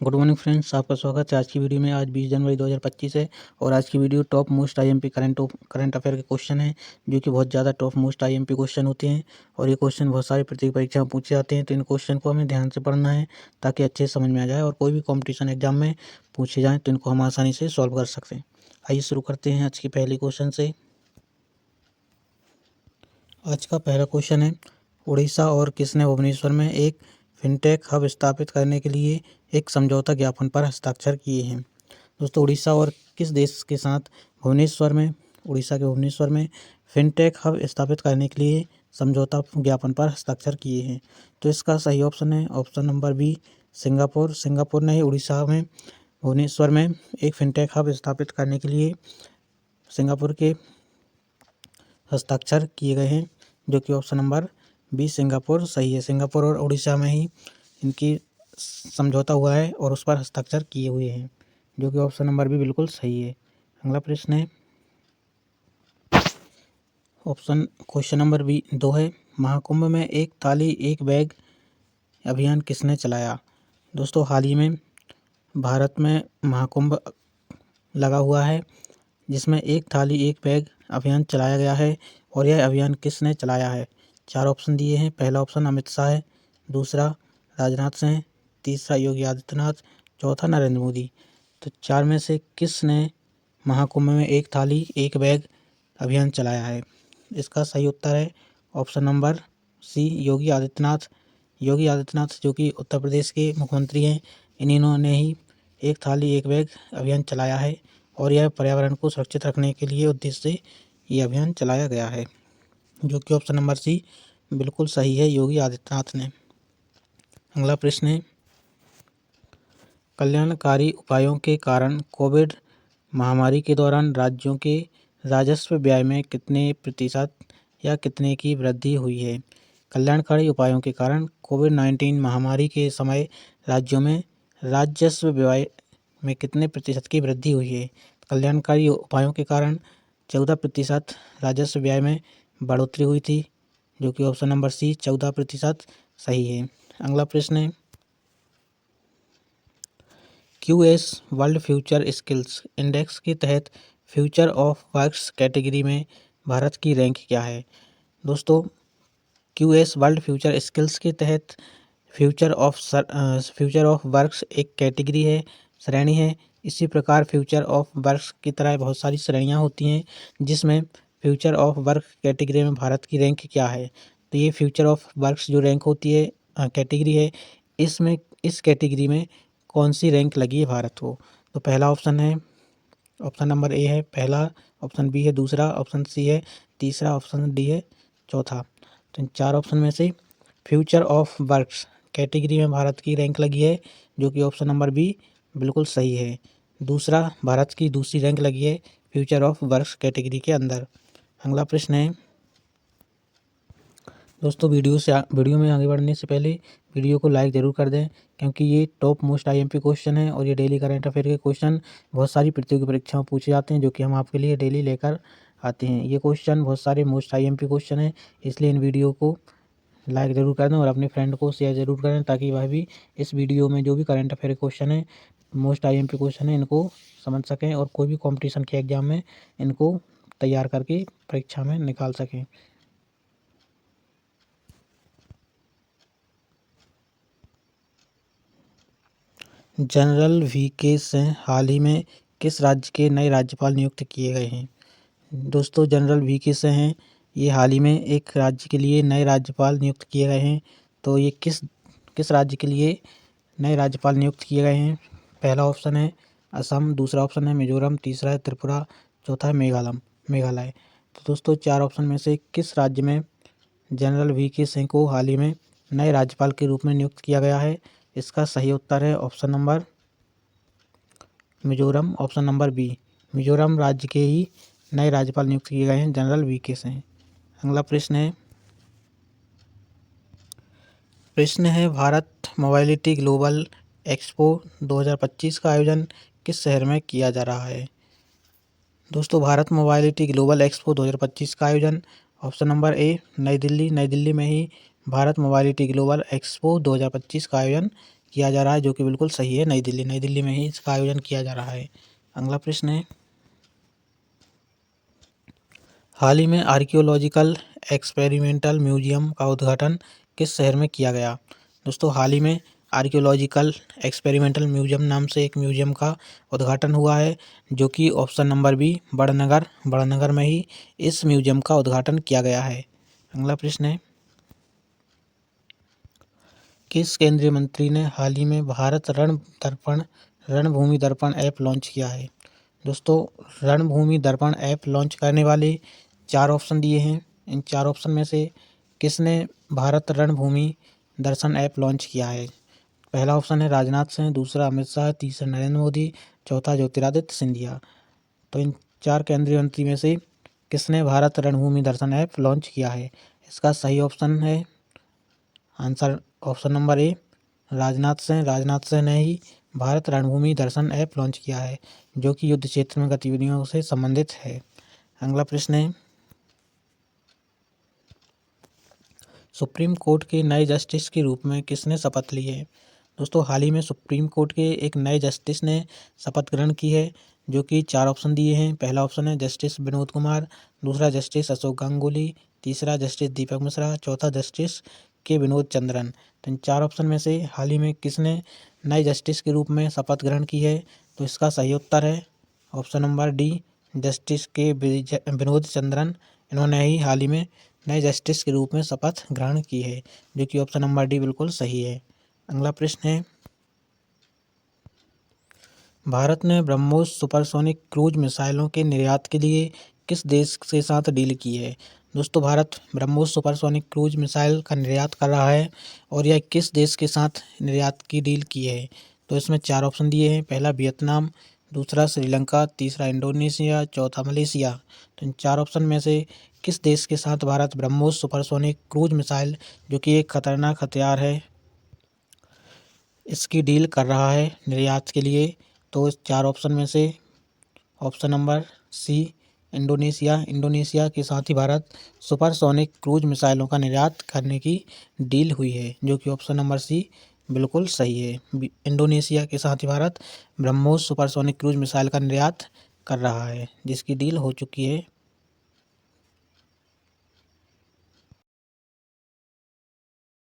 Good morning friends, आपका स्वागत है आज की वीडियो में। आज 20 जनवरी 2025 है और आज की video top most IMP current affair के क्वेश्चन हैं, जो कि बहुत ज़्यादा टॉप मोस्ट आईएमपी क्वेश्चन होते हैं और ये क्वेश्चन बहुत सारी परीक्षा में पूछे जाते हैं। तो इन क्वेश्चन को हमें ध्यान से पढ़ना है ताकि अच्छे से समझ में आ जाए और कोई भी कॉम्पिटिशन एग्जाम में पूछे जाएँ तो इनको हम आसानी से सॉल्व कर सकते हैं। आइए शुरू करते हैं आज की पहली क्वेश्चन से। आज का पहला क्वेश्चन है, उड़ीसा और किसने भुवनेश्वर में एक फिनटेक हब स्थापित करने के लिए एक समझौता ज्ञापन पर हस्ताक्षर किए हैं। दोस्तों, उड़ीसा और किस देश के साथ उड़ीसा के भुवनेश्वर में फिनटेक हब स्थापित करने के लिए समझौता ज्ञापन पर हस्ताक्षर किए हैं? तो इसका सही ऑप्शन है option number B, Singapore. Singapore ने उड़ीसा में भुवनेश्वर में एक फिनटेक हब स्थापित करने के लिए सिंगापुर के हस्ताक्षर किए गए हैं, जो कि ऑप्शन नंबर बी सिंगापुर सही है। सिंगापुर और उड़ीसा में ही इनकी समझौता हुआ है और उस पर हस्ताक्षर किए हुए हैं, जो कि ऑप्शन नंबर बी बिल्कुल सही है। अगला प्रश्न है क्वेश्चन नंबर बी 2 है, महाकुंभ में एक थाली एक बैग अभियान किसने चलाया? दोस्तों, हाल ही में भारत में महाकुंभ लगा हुआ है, जिसमें एक थाली एक बैग अभियान चलाया गया है और यह अभियान किसने चलाया है? 4 ऑप्शन दिए हैं। पहला ऑप्शन अमित शाह है, दूसरा राजनाथ सिंह, तीसरा योगी आदित्यनाथ, चौथा नरेंद्र मोदी। तो 4 में से किसने महाकुंभ में एक थाली एक बैग अभियान चलाया है? इसका सही उत्तर है option number C, Yogi Adityanath. Yogi Adityanath जो कि उत्तर प्रदेश के मुख्यमंत्री हैं, इन्होंने ही एक थाली एक बैग अभियान चलाया है और यह पर्यावरण को सुरक्षित रखने के लिए उद्देश्य से ये अभियान चलाया गया है, जो कि ऑप्शन नंबर सी बिल्कुल सही है, योगी आदित्यनाथ ने। अगला प्रश्न है, कल्याणकारी उपायों के कारण कोविड महामारी के दौरान राज्यों के राजस्व व्यय में कितने प्रतिशत या कितने की वृद्धि हुई है? कल्याणकारी उपायों के कारण कोविड-19 महामारी के समय राज्यों में राजस्व व्यय में कितने प्रतिशत की वृद्धि हुई है? कल्याणकारी उपायों के कारण 14% राजस्व व्यय में बढ़ोतरी हुई थी, जो कि ऑप्शन नंबर सी 14% सही है। अगला प्रश्न है, QS world future skills index के तहत फ्यूचर ऑफ वर्क्स कैटेगरी में भारत की रैंक क्या है? दोस्तों, QS वर्ल्ड फ्यूचर स्किल्स के तहत फ्यूचर ऑफ वर्क्स एक कैटेगरी है, श्रेणी है। इसी प्रकार फ्यूचर ऑफ वर्क्स की तरह बहुत सारी श्रेणियां होती हैं, जिसमें फ्यूचर ऑफ वर्क कैटेगरी में भारत की रैंक क्या है? तो ये फ्यूचर ऑफ वर्क्स जो रैंक होती है, कैटेगरी है, इसमें इस कैटेगरी में कौन सी रैंक लगी है भारत को? तो पहला ऑप्शन है, ऑप्शन नंबर ए है पहला, ऑप्शन बी है दूसरा, ऑप्शन सी है तीसरा, ऑप्शन डी है चौथा। तो इन 4 ऑप्शन में से फ्यूचर ऑफ वर्क्स कैटेगरी में भारत की रैंक लगी है, जो कि ऑप्शन नंबर बी बिल्कुल सही है। दूसरा, भारत की दूसरी रैंक लगी है फ्यूचर ऑफ वर्क्स कैटेगरी के अंदर। अगला प्रश्न है, दोस्तों वीडियो में आगे बढ़ने से पहले वीडियो को लाइक ज़रूर कर दें, क्योंकि ये टॉप मोस्ट आईएमपी क्वेश्चन है और ये डेली करंट अफेयर के क्वेश्चन बहुत सारी प्रतियोगी परीक्षाओं में पूछे जाते हैं, जो कि हम आपके लिए डेली लेकर आते हैं। ये क्वेश्चन बहुत सारे मोस्ट आईएमपी क्वेश्चन है, इसलिए इन वीडियो को लाइक ज़रूर कर दें और अपने फ्रेंड को शेयर ज़रूर करें, ताकि वह भी इस वीडियो में जो भी करंट अफेयर क्वेश्चन है, मोस्ट आईएमपी क्वेश्चन है, इनको समझ सकें और कोई भी कॉम्पिटिशन के एग्ज़ाम में इनको तैयार करके परीक्षा में निकाल सकें। जनरल वीके सिंह हाल ही में किस राज्य के नए राज्यपाल नियुक्त किए गए हैं? दोस्तों, जनरल वीके सिंह हैं, ये हाल ही में एक राज्य के लिए नए राज्यपाल नियुक्त किए गए हैं। तो ये किस राज्य के लिए नए राज्यपाल नियुक्त किए गए हैं? पहला ऑप्शन है असम, दूसरा ऑप्शन है मिजोरम, तीसरा है त्रिपुरा, चौथा है मेघालय। तो दोस्तों, 4 ऑप्शन में से किस राज्य में जनरल वीके सिंह को हाल ही में नए राज्यपाल के रूप में नियुक्त किया गया है? इसका सही उत्तर है option number Mizoram, option number B. Mizoram राज्य के ही नए राज्यपाल नियुक्त किए गए हैं जनरल वीके सिंह। अगला प्रश्न है भारत मोबाइलिटी ग्लोबल एक्सपो 2025 का आयोजन किस शहर में किया जा रहा है? दोस्तों, भारत मोबाइलिटी ग्लोबल एक्सपो 2025 का आयोजन ऑप्शन नंबर ए नई दिल्ली में ही भारत मोबाइलिटी ग्लोबल एक्सपो 2025 का आयोजन किया जा रहा है, जो कि बिल्कुल सही है। नई दिल्ली में ही इसका आयोजन किया जा रहा है। अगला प्रश्न है, हाल ही में आर्कियोलॉजिकल एक्सपेरिमेंटल म्यूजियम का उद्घाटन किस शहर में किया गया? दोस्तों, हाल ही में आर्कियोलॉजिकल एक्सपेरिमेंटल म्यूजियम नाम से एक म्यूजियम का उद्घाटन हुआ है, जो कि ऑप्शन नंबर बी बड़नगर में ही इस म्यूजियम का उद्घाटन किया गया है। अगला प्रश्न है, किस केंद्रीय मंत्री ने हाल ही में भारत रणभूमि दर्पण ऐप लॉन्च किया है? दोस्तों, रणभूमि दर्पण ऐप लॉन्च करने वाले 4 ऑप्शन दिए हैं। इन 4 ऑप्शन में से किसने भारत रणभूमि दर्शन ऐप लॉन्च किया है? पहला ऑप्शन है राजनाथ सिंह, दूसरा अमित शाह, तीसरा नरेंद्र मोदी, चौथा ज्योतिरादित्य सिंधिया। तो इन 4 केंद्रीय मंत्री में से किसने भारत रणभूमि दर्शन ऐप लॉन्च किया है? इसका सही ऑप्शन है answer option number A, Rajnath Singh ने ही भारत रणभूमि दर्शन ऐप लॉन्च किया है, जो कि युद्ध क्षेत्र में गतिविधियों से संबंधित है। अगला प्रश्न है, सुप्रीम कोर्ट के नए जस्टिस के रूप में किसने शपथ ली है? दोस्तों, हाल ही में सुप्रीम कोर्ट के एक नए जस्टिस ने शपथ ग्रहण की है, जो कि 4 ऑप्शन दिए हैं। पहला ऑप्शन है जस्टिस विनोद कुमार, दूसरा जस्टिस अशोक गांगुली, तीसरा जस्टिस दीपक मिश्रा, चौथा जस्टिस के विनोद चंद्रन। तो इन 4 ऑप्शन में से हाल ही में किसने नए जस्टिस के रूप में शपथ ग्रहण की है? तो इसका सही उत्तर है ऑप्शन नंबर डी, जस्टिस के विनोद चंद्रन। इन्होंने ही हाल ही में नए जस्टिस के रूप में शपथ ग्रहण की है, जो कि ऑप्शन नंबर डी बिल्कुल सही है। अगला प्रश्न है, भारत ने ब्रह्मोस सुपरसोनिक क्रूज मिसाइलों के निर्यात के लिए किस देश के साथ डील की है? दोस्तों, Bharat BrahMos supersonic cruise missile का निर्यात कर रहा है, और यह किस देश के साथ निर्यात की डील की है? तो इसमें 4 ऑप्शन दिए हैं। पहला वियतनाम, दूसरा श्रीलंका, तीसरा इंडोनेशिया, चौथा मलेशिया। तो इन 4 ऑप्शन में से किस देश के साथ Bharat BrahMos supersonic cruise missile, जो कि एक खतरनाक हथियार है, इसकी डील कर रहा है निर्यात के लिए? तो इस 4 ऑप्शन में से ऑप्शन नंबर सी, इंडोनेशिया के साथ ही भारत सुपरसोनिक क्रूज मिसाइलों का निर्यात करने की डील हुई है, जो कि ऑप्शन नंबर सी बिल्कुल सही है। इंडोनेशिया के साथ ही Bharat BrahMos supersonic cruise missile का निर्यात कर रहा है, जिसकी डील हो चुकी है।